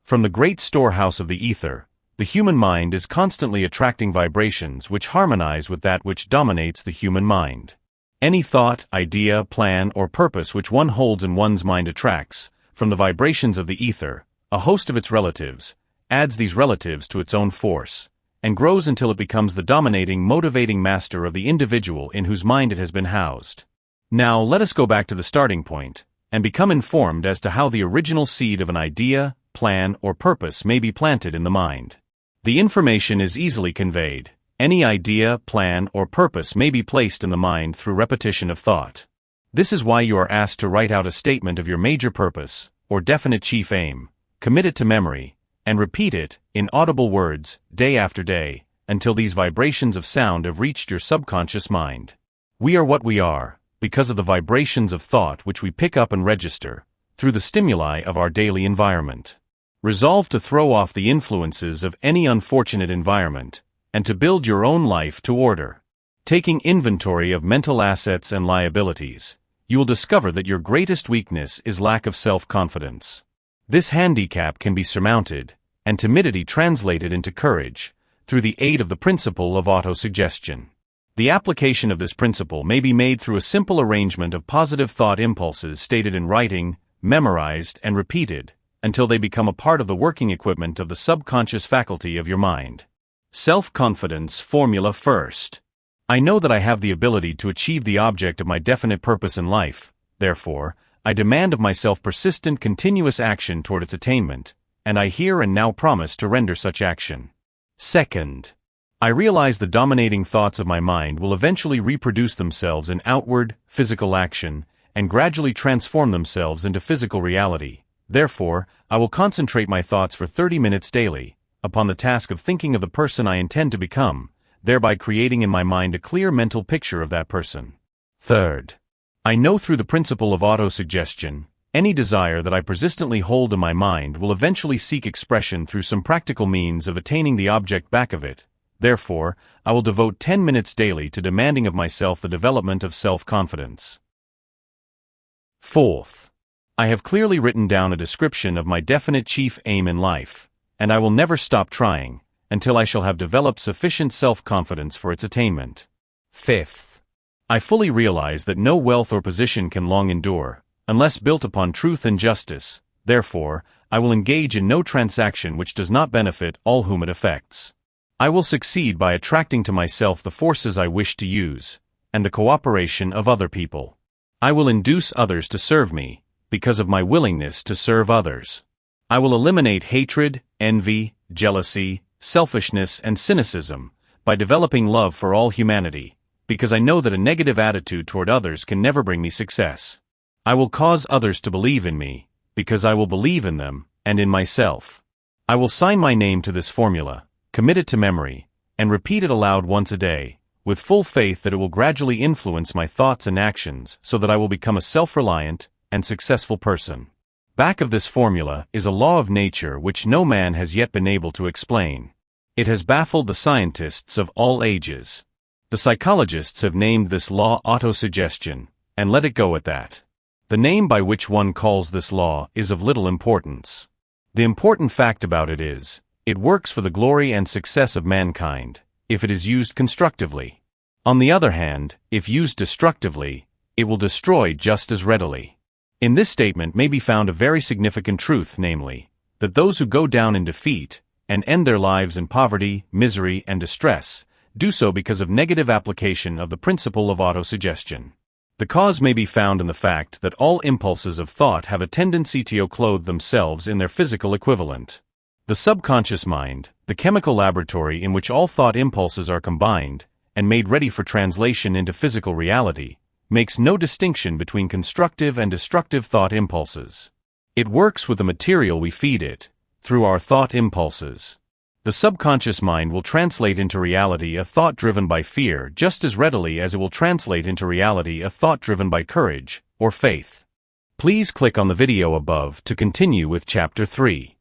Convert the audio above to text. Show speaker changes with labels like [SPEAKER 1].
[SPEAKER 1] From the great storehouse of the ether, the human mind is constantly attracting vibrations which harmonize with that which dominates the human mind. Any thought, idea, plan, or purpose which one holds in one's mind attracts, from the vibrations of the ether, a host of its relatives, adds these relatives to its own force, and grows until it becomes the dominating, motivating master of the individual in whose mind it has been housed. Now let us go back to the starting point, and become informed as to how the original seed of an idea, plan, or purpose may be planted in the mind. The information is easily conveyed. Any idea, plan, or purpose may be placed in the mind through repetition of thought. This is why you are asked to write out a statement of your major purpose, or definite chief aim, commit it to memory, and repeat it, in audible words, day after day, until these vibrations of sound have reached your subconscious mind. We are what we are, because of the vibrations of thought which we pick up and register, through the stimuli of our daily environment. Resolve to throw off the influences of any unfortunate environment, and to build your own life to order. Taking inventory of mental assets and liabilities, you will discover that your greatest weakness is lack of self-confidence. This handicap can be surmounted, and timidity translated into courage, through the aid of the principle of autosuggestion. The application of this principle may be made through a simple arrangement of positive thought impulses stated in writing, memorized, and repeated, until they become a part of the working equipment of the subconscious faculty of your mind. Self-confidence formula first. I know that I have the ability to achieve the object of my definite purpose in life, therefore, I demand of myself persistent, continuous action toward its attainment, and I here and now promise to render such action. Second, I realize the dominating thoughts of my mind will eventually reproduce themselves in outward, physical action, and gradually transform themselves into physical reality. Therefore, I will concentrate my thoughts for 30 minutes daily, upon the task of thinking of the person I intend to become, thereby creating in my mind a clear mental picture of that person. Third, I know through the principle of autosuggestion, any desire that I persistently hold in my mind will eventually seek expression through some practical means of attaining the object back of it. Therefore, I will devote 10 minutes daily to demanding of myself the development of self-confidence. Fourth, I have clearly written down a description of my definite chief aim in life, and I will never stop trying, until I shall have developed sufficient self-confidence for its attainment. Fifth, I fully realize that no wealth or position can long endure, unless built upon truth and justice. Therefore, I will engage in no transaction which does not benefit all whom it affects. I will succeed by attracting to myself the forces I wish to use, and the cooperation of other people. I will induce others to serve me, because of my willingness to serve others. I will eliminate hatred, envy, jealousy, selfishness, and cynicism, by developing love for all humanity, because I know that a negative attitude toward others can never bring me success. I will cause others to believe in me, because I will believe in them, and in myself. I will sign my name to this formula, commit it to memory, and repeat it aloud once a day, with full faith that it will gradually influence my thoughts and actions so that I will become a self-reliant and successful person. Back of this formula is a law of nature which no man has yet been able to explain. It has baffled the scientists of all ages. The psychologists have named this law autosuggestion, and let it go at that. The name by which one calls this law is of little importance. The important fact about it is, it works for the glory and success of mankind, if it is used constructively. On the other hand, if used destructively, it will destroy just as readily. In this statement may be found a very significant truth, namely, that those who go down in defeat, and end their lives in poverty, misery, and distress, do so because of negative application of the principle of autosuggestion. The cause may be found in the fact that all impulses of thought have a tendency to clothe themselves in their physical equivalent. The subconscious mind, the chemical laboratory in which all thought impulses are combined, and made ready for translation into physical reality, makes no distinction between constructive and destructive thought impulses. It works with the material we feed it, through our thought impulses. The subconscious mind will translate into reality a thought driven by fear just as readily as it will translate into reality a thought driven by courage or faith. Please click on the video above to continue with Chapter 3.